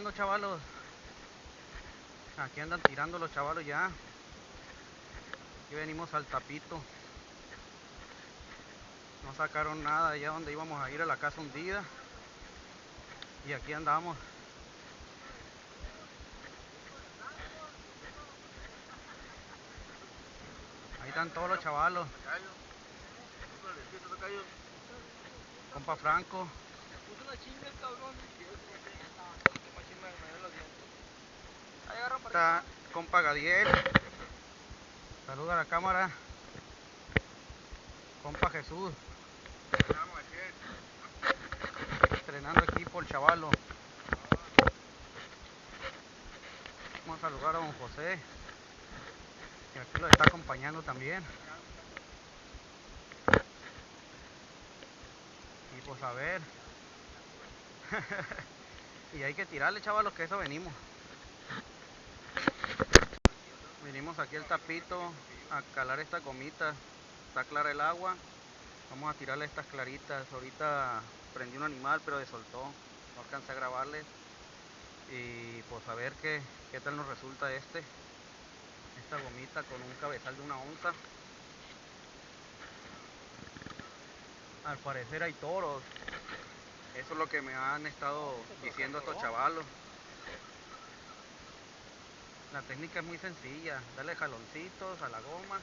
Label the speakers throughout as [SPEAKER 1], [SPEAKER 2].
[SPEAKER 1] tirando, chavalos. Aquí andan tirando los chavalos ya. Aquí venimos al tapito. No sacaron nada allá donde íbamos a ir a la casa hundida. Y aquí andamos. Ahí están todos los chavalos. Compa Franco. Está compa Gadiel. Saluda a la cámara. Compa Jesús. Estrenando equipo el chavalo. Vamos a saludar a don José, que aquí lo está acompañando también. Y pues a ver. Y hay que tirarle, chavalos, que eso venimos. Vinimos aquí al tapito a calar esta gomita. Está clara el agua. Vamos a tirarle estas claritas. Ahorita prendí un animal, pero desoltó. No alcancé a grabarle. Y pues a ver qué tal nos resulta esta gomita con un cabezal de 1 onza. Al parecer hay toros. Eso es lo que me han estado diciendo estos chavalos. La técnica es muy sencilla. Darle jaloncitos a la goma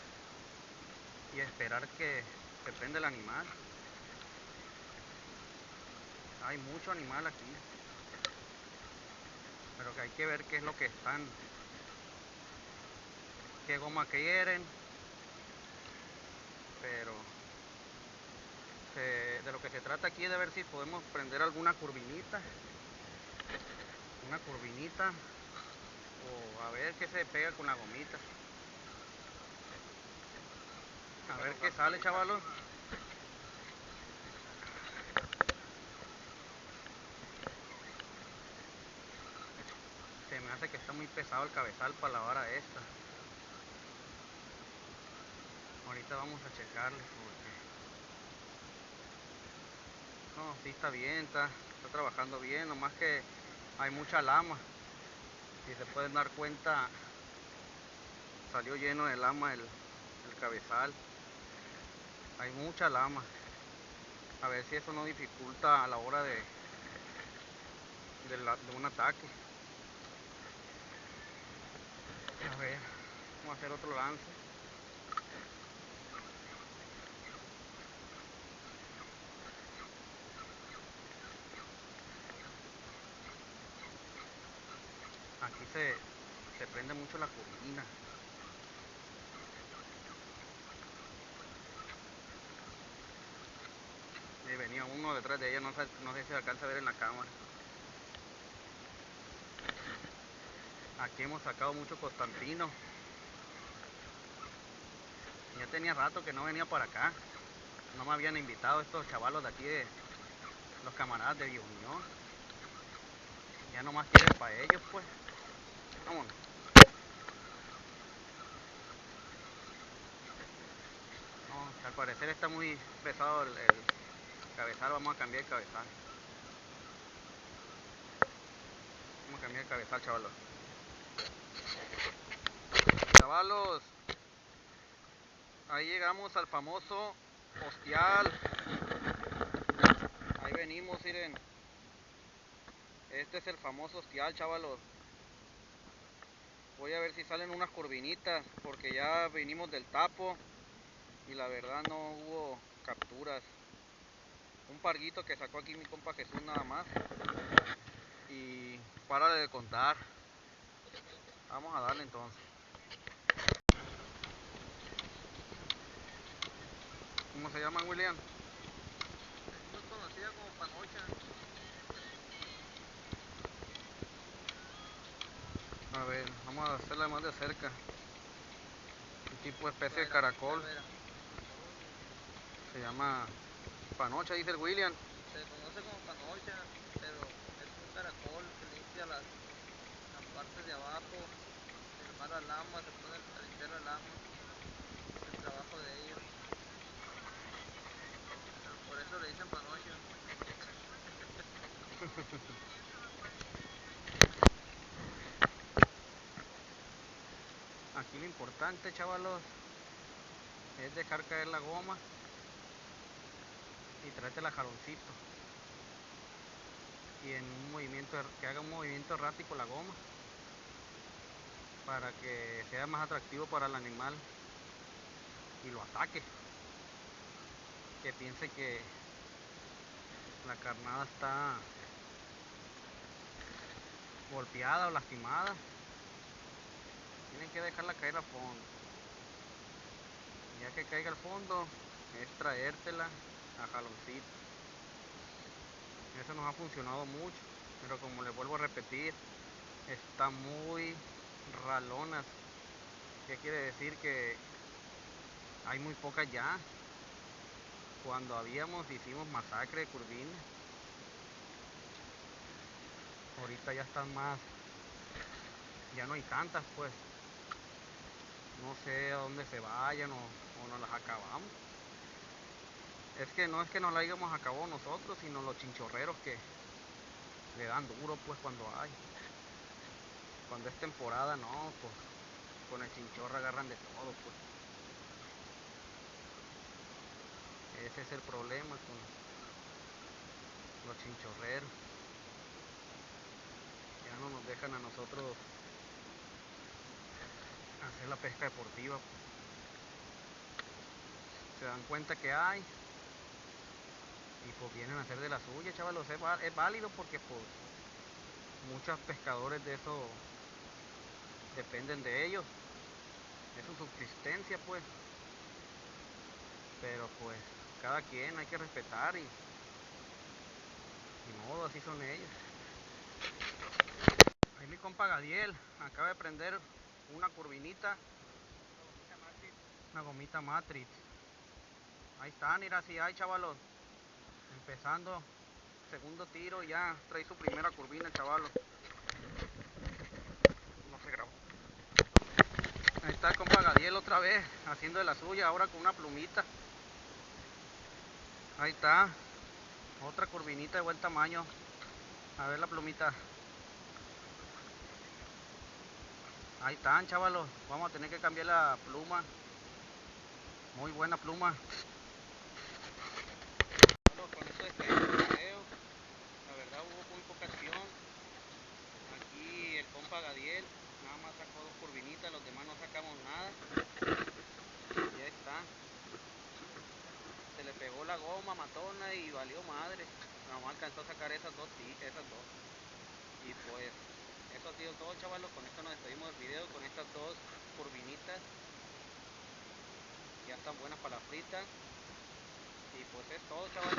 [SPEAKER 1] y esperar que se prenda el animal. Hay mucho animal aquí, pero que hay que ver qué es lo que están, qué goma quieren. Pero de lo que se trata aquí es de ver si podemos prender alguna curvinita, o a ver qué se pega con la gomita. A ver qué sale, chavalos. Se me hace que está muy pesado el cabezal para la vara esta. Ahorita vamos a checarle porque... No, sí está bien, está trabajando bien, nomás que hay mucha lama. Si se pueden dar cuenta, salió lleno de lama el cabezal. Hay mucha lama. A ver si eso no dificulta a la hora de un ataque. A ver, vamos a hacer otro lance. Aquí se prende mucho la curvina. Y venía uno detrás de ella, no sé si se alcanza a ver en la cámara. Aquí hemos sacado mucho Constantino. Ya tenía rato que no venía para acá. No me habían invitado estos chavalos de aquí, de los camaradas de Unión. Ya nomás quieren para ellos, pues. Vámonos. No, al parecer está muy pesado el cabezal. Vamos a cambiar el cabezal. Vamos a cambiar el cabezal, chavalos. Chavalos, ahí llegamos al famoso hostial. Ahí venimos, miren. Este es el famoso hostial, chavalos. Voy a ver si salen unas curvinitas, porque ya vinimos del tapo y la verdad no hubo capturas. Un parguito que sacó aquí mi compa Jesús nada más. Y párale de contar. Vamos a darle entonces. ¿Cómo se llama, William?
[SPEAKER 2] Es conocida como panocha.
[SPEAKER 1] A ver, vamos a hacerla más de cerca. Un tipo de especie de caracol. Se llama panocha, dice el William.
[SPEAKER 2] Se conoce como panocha, pero es un caracol que limpia las partes de abajo, el mar a lama, se pone a limpiar la lama. Es el trabajo de ellos. Pero por eso le dicen panocha.
[SPEAKER 1] Aquí lo importante, chavalos, es dejar caer la goma y traértela jaloncito. Y en un movimiento, que haga un movimiento errático la goma para que sea más atractivo para el animal y lo ataque, que piense que la carnada está golpeada o lastimada. Tienen que dejarla caer al fondo. Ya que caiga al fondo es traértela a jaloncito. Eso nos ha funcionado mucho, pero como les vuelvo a repetir, está muy ralonas. ¿Qué quiere decir? Que hay muy pocas ya. Cuando hicimos masacre de curvines. Ahorita ya están más, ya no hay tantas, pues. No sé a dónde se vayan o nos las acabamos. Es que no es que nos la hayamos acabado nosotros, sino los chinchorreros que le dan duro, pues, cuando hay. Cuando es temporada, no, pues con el chinchorro agarran de todo, pues. Ese es el problema con los chinchorreros. Ya no nos dejan a nosotros hacer la pesca deportiva. Se dan cuenta que hay y pues vienen a hacer de la suya, chavalos. Es válido porque pues muchos pescadores de eso dependen de ellos, es su subsistencia, pues. Pero pues cada quien hay que respetar y modo, así son ellos. Ahí mi compa Gadiel acaba de prender una curvinita, una gomita Matrix. Ahí están, mira, si hay, chavalos. Empezando segundo tiro, ya trae su primera curvina, chavalos. No se grabó. Ahí está el compa Gadiel otra vez, haciendo de la suya, ahora con una plumita. Ahí está, otra curvinita de buen tamaño. A ver la plumita. Ahí están, chavalos. Vamos a tener que cambiar la pluma. Muy buena pluma. Bueno, con esto despedimos el video. La verdad hubo muy poca acción. Aquí el compa Gadiel nada más sacó 2 curvinitas, los demás no sacamos nada. Y ahí está. Se le pegó la goma matona y valió madre. Nada más alcanzó a sacar esas dos. Y pues eso ha sido todo, chavalos. Con esto nos despedimos del video, con estas 2 curvinitas. Ya están buenas para la frita. Y pues es todo, chavales.